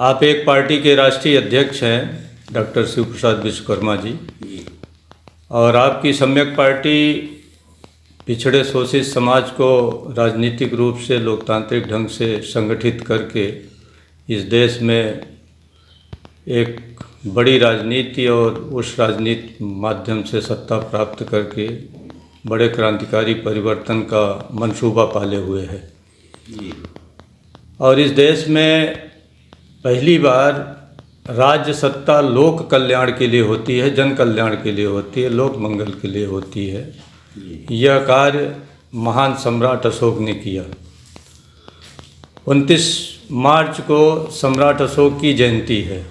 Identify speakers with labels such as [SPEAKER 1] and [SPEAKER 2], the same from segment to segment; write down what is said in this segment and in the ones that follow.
[SPEAKER 1] आप एक पार्टी के राष्ट्रीय अध्यक्ष हैं डॉक्टर शिव प्रसाद विश्वकर्मा जी, और आपकी सम्यक पार्टी पिछड़े शोषित समाज को राजनीतिक रूप से लोकतांत्रिक ढंग से संगठित करके इस देश में एक बड़ी राजनीति और उस राजनीति माध्यम से सत्ता प्राप्त करके बड़े क्रांतिकारी परिवर्तन का मंसूबा पाले हुए है। और इस देश में पहली बार राज्य सत्ता लोक कल्याण के लिए होती है, जन कल्याण के लिए होती है, लोक मंगल के लिए होती है। यह कार्य महान सम्राट अशोक ने किया। 29 मार्च को सम्राट अशोक की जयंती है।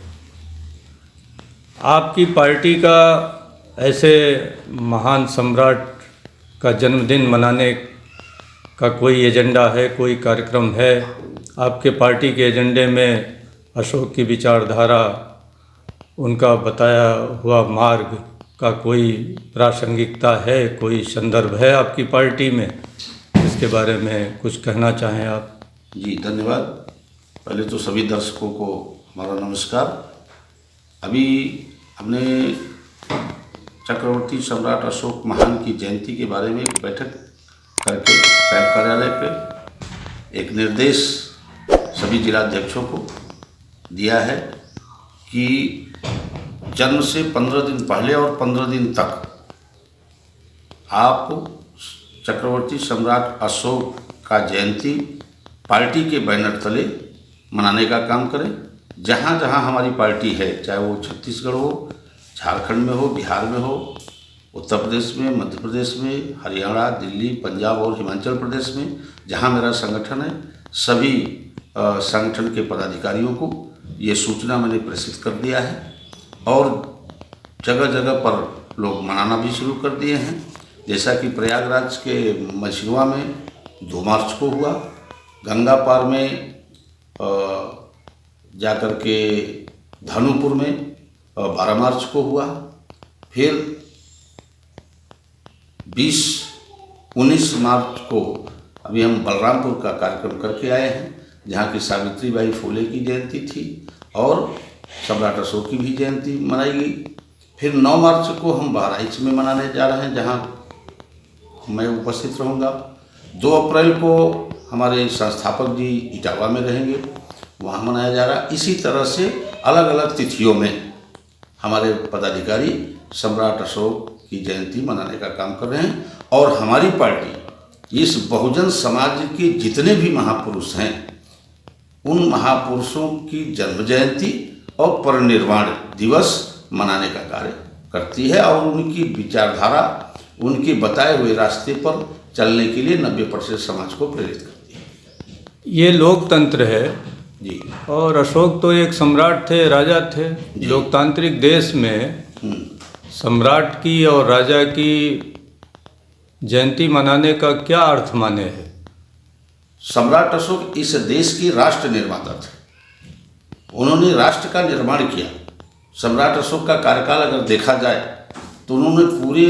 [SPEAKER 1] आपकी पार्टी का ऐसे महान सम्राट का जन्मदिन मनाने का कोई एजेंडा है, कोई कार्यक्रम है? आपके पार्टी के एजेंडे में अशोक की विचारधारा, उनका बताया हुआ मार्ग का कोई प्रासंगिकता है, कोई संदर्भ है आपकी पार्टी में? इसके बारे में कुछ कहना चाहें आप?
[SPEAKER 2] जी धन्यवाद। पहले तो सभी दर्शकों को हमारा नमस्कार। अभी हमने चक्रवर्ती सम्राट अशोक महान की जयंती के बारे में एक बैठक करके पैन कार्यालय पे एक निर्देश सभी जिलाध्यक्षों को दिया है कि जन्म से 15 दिन पहले और 15 दिन तक आप चक्रवर्ती सम्राट अशोक का जयंती पार्टी के बैनर तले मनाने का काम करें। जहाँ जहाँ हमारी पार्टी है, चाहे वो छत्तीसगढ़ हो, झारखंड में हो, बिहार में हो, उत्तर प्रदेश में, मध्य प्रदेश में, हरियाणा, दिल्ली, पंजाब और हिमाचल प्रदेश में जहाँ मेरा संगठन है, सभी संगठन के पदाधिकारियों को ये सूचना मैंने प्रेषित कर दिया है। और जगह जगह पर लोग मनाना भी शुरू कर दिए हैं। जैसा कि प्रयागराज के मछुआ में 2 मार्च को हुआ, गंगा पार में जाकर के धनुपुर में 12 मार्च को हुआ, फिर 20-19 मार्च को अभी हम बलरामपुर का कार्यक्रम करके आए हैं, जहाँ की सावित्रीबाई फुले की जयंती थी और सम्राट अशोक की भी जयंती मनाई गई। फिर 9 मार्च को हम बहराइच में मनाने जा रहे हैं, जहाँ मैं उपस्थित रहूँगा। 2 अप्रैल को हमारे संस्थापक जी इटावा में रहेंगे, वहाँ मनाया जा रहा है। इसी तरह से अलग अलग तिथियों में हमारे पदाधिकारी सम्राट अशोक की जयंती मनाने का काम कर रहे हैं। और हमारी पार्टी इस बहुजन समाज के जितने भी महापुरुष हैं, उन महापुरुषों की जन्म जयंती और परिनिर्वाण दिवस मनाने का कार्य करती है और उनकी विचारधारा, उनके बताए हुए रास्ते पर चलने के लिए 90% समाज को प्रेरित करती है।
[SPEAKER 1] ये लोकतंत्र है
[SPEAKER 2] जी।
[SPEAKER 1] और अशोक तो एक सम्राट थे, राजा थे। लोकतांत्रिक देश में सम्राट की और राजा की जयंती मनाने का क्या अर्थ माने है?
[SPEAKER 2] सम्राट अशोक इस देश के राष्ट्र निर्माता थे। उन्होंने राष्ट्र का निर्माण किया। सम्राट अशोक का कार्यकाल अगर देखा जाए तो उन्होंने पूरे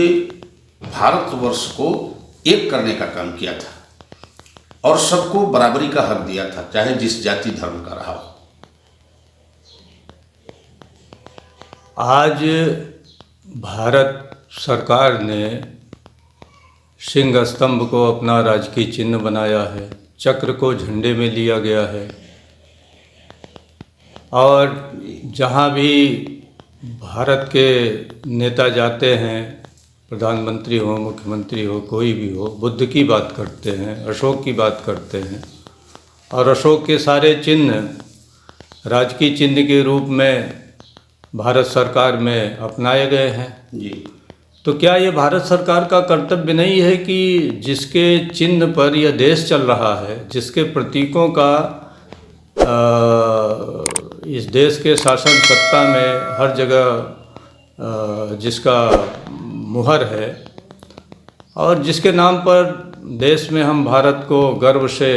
[SPEAKER 2] भारतवर्ष को एक करने का काम किया था और सबको बराबरी का हक दिया था, चाहे जिस जाति धर्म का रहा हो।
[SPEAKER 1] आज भारत सरकार ने सिंह स्तंभ को अपना राजकीय चिन्ह बनाया है, चक्र को झंडे में लिया गया है, और जहाँ भी भारत के नेता जाते हैं, प्रधानमंत्री हो, मुख्यमंत्री हो, कोई भी हो, बुद्ध की बात करते हैं, अशोक की बात करते हैं। और अशोक के सारे चिन्ह राजकीय चिन्ह के रूप में भारत सरकार में अपनाए गए हैं।
[SPEAKER 2] जी।
[SPEAKER 1] तो क्या ये भारत सरकार का कर्तव्य नहीं है कि जिसके चिन्ह पर यह देश चल रहा है, जिसके प्रतीकों का इस देश के शासन सत्ता में हर जगह जिसका मुहर है और जिसके नाम पर देश में हम भारत को गर्व से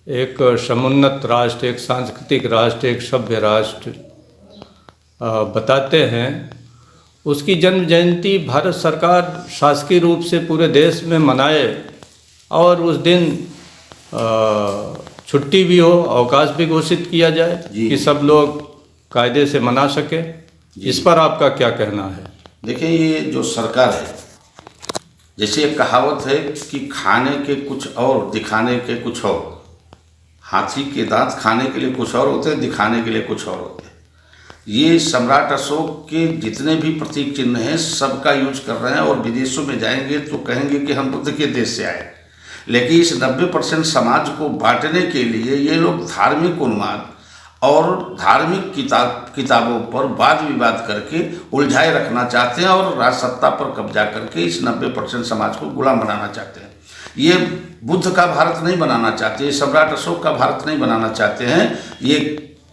[SPEAKER 1] एक समुन्नत राष्ट्र, एक सांस्कृतिक राष्ट्र, एक सभ्य राष्ट्र बताते हैं, उसकी जन्म जयंती भारत सरकार शासकीय रूप से पूरे देश में मनाए और उस दिन छुट्टी भी हो, अवकाश भी घोषित किया जाए
[SPEAKER 2] जी।
[SPEAKER 1] कि सब लोग कायदे से मना सके। इस पर आपका क्या कहना है?
[SPEAKER 2] देखिए, ये जो सरकार है, जैसे एक कहावत है कि खाने के कुछ और दिखाने के कुछ और। हाथी के दांत खाने के लिए कुछ और होते हैं, दिखाने के लिए कुछ और होते हैं। ये सम्राट अशोक के जितने भी प्रतीक चिन्ह हैं सबका यूज कर रहे हैं, और विदेशों में जाएंगे तो कहेंगे कि हम बुद्ध के देश से आए। लेकिन इस 90% समाज को बांटने के लिए ये लोग धार्मिक उन्माद और धार्मिक किताबों पर वाद विवाद करके उलझाए रखना चाहते हैं, और राज सत्ता पर कब्जा करके इस 90% समाज को गुलाम बनाना चाहते हैं। ये बुद्ध का भारत नहीं बनाना चाहते, ये सम्राट अशोक का भारत नहीं बनाना चाहते हैं, ये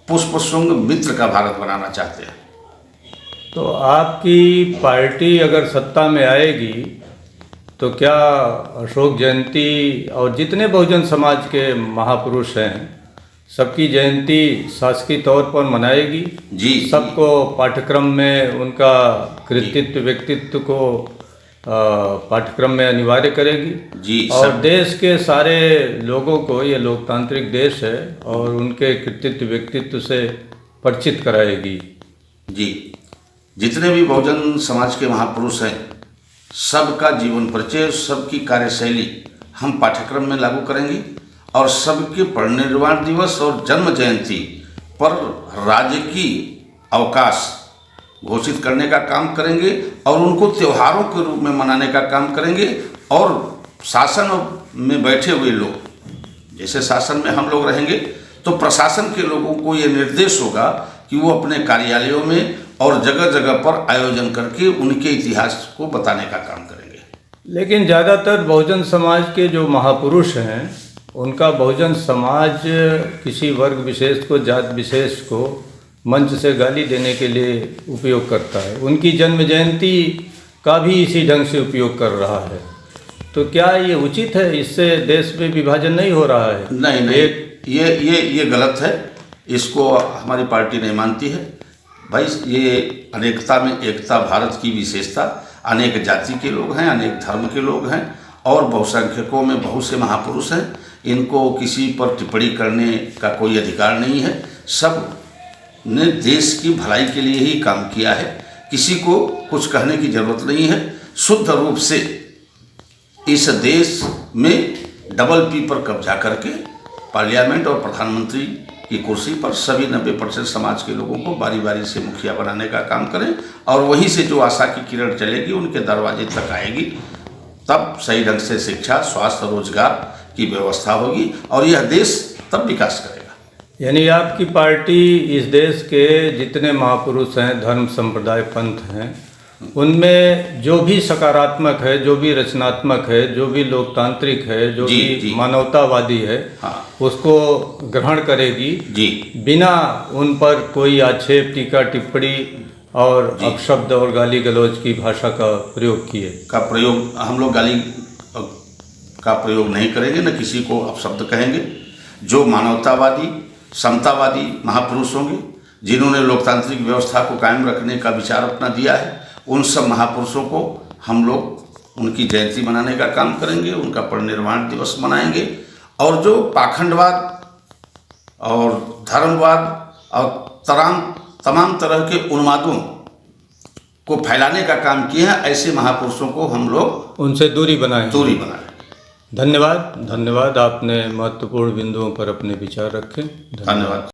[SPEAKER 2] पुष्पशुंग मित्र का भारत बनाना चाहते हैं।
[SPEAKER 1] तो आपकी पार्टी अगर सत्ता में आएगी तो क्या अशोक जयंती और जितने बहुजन समाज के महापुरुष हैं सबकी जयंती शासकीय तौर पर मनाएगी?
[SPEAKER 2] जी।
[SPEAKER 1] सबको पाठ्यक्रम में उनका कृतित्व व्यक्तित्व को पाठ्यक्रम में अनिवार्य करेगी?
[SPEAKER 2] जी।
[SPEAKER 1] और देश के सारे लोगों को, ये लोकतांत्रिक देश है, और उनके कृतित्व व्यक्तित्व से परिचित कराएगी?
[SPEAKER 2] जी। जितने भी बहुजन समाज के महापुरुष हैं सबका जीवन परिचय, सबकी कार्यशैली हम पाठ्यक्रम में लागू करेंगे, और सबके परिनिर्वाण दिवस और जन्म जयंती पर राजकीय अवकाश घोषित करने का काम करेंगे, और उनको त्योहारों के रूप में मनाने का काम करेंगे। और शासन में बैठे हुए लोग, जैसे शासन में हम लोग रहेंगे तो प्रशासन के लोगों को ये निर्देश होगा कि वो अपने कार्यालयों में और जगह जगह पर आयोजन करके उनके इतिहास को बताने का काम करेंगे।
[SPEAKER 1] लेकिन ज़्यादातर बहुजन समाज के जो महापुरुष हैं उनका बहुजन समाज किसी वर्ग विशेष को, जात विशेष को मंच से गाली देने के लिए उपयोग करता है। उनकी जन्म जयंती का भी इसी ढंग से उपयोग कर रहा है। तो क्या ये उचित है? इससे देश में विभाजन नहीं हो रहा है?
[SPEAKER 2] नहीं, ये गलत है। इसको हमारी पार्टी नहीं मानती है। भाई, ये अनेकता में एकता भारत की विशेषता। अनेक जाति के लोग हैं, अनेक धर्म के लोग हैं, और बहुसंख्यकों में बहुत से महापुरुष हैं। इनको किसी पर टिप्पणी करने का कोई अधिकार नहीं है। सब ने देश की भलाई के लिए ही काम किया है, किसी को कुछ कहने की जरूरत नहीं है। शुद्ध रूप से इस देश में डबल पी पर कब्जा करके पार्लियामेंट और प्रधानमंत्री की कुर्सी पर सभी 90% समाज के लोगों को बारी बारी से मुखिया बनाने का काम करें, और वहीं से जो आशा की किरण चलेगी उनके दरवाजे तक आएगी। तब सही ढंग से शिक्षा, स्वास्थ्य, रोजगार की व्यवस्था होगी, और यह देश तब विकास करेगा।
[SPEAKER 1] यानी आपकी पार्टी इस देश के जितने महापुरुष हैं, धर्म, संप्रदाय, पंथ हैं, उनमें जो भी सकारात्मक है, जो भी रचनात्मक है, जो भी लोकतांत्रिक है, जो भी मानवतावादी है,
[SPEAKER 2] हाँ,
[SPEAKER 1] उसको ग्रहण करेगी
[SPEAKER 2] जी,
[SPEAKER 1] बिना उन पर कोई आक्षेप, टीका, टिप्पणी और अपशब्द और गाली गलौज की भाषा का प्रयोग किए।
[SPEAKER 2] हम लोग गाली का प्रयोग नहीं करेंगे, न किसी को अपशब्द कहेंगे। जो मानवतावादी, समतावादी महापुरुष होंगे, जिन्होंने लोकतांत्रिक व्यवस्था को कायम रखने का विचार अपना दिया है, उन सब महापुरुषों को हम लोग उनकी जयंती मनाने का काम करेंगे, उनका परिनिर्वाण दिवस मनाएंगे। और जो पाखंडवाद और धर्मवाद और तमाम तरह के उन्मादों को फैलाने का काम किया है, ऐसे महापुरुषों को हम लोग
[SPEAKER 1] उनसे दूरी बनाएं।
[SPEAKER 2] धन्यवाद।
[SPEAKER 1] धन्यवाद। आपने महत्वपूर्ण बिंदुओं पर अपने विचार रखे।
[SPEAKER 2] धन्यवाद।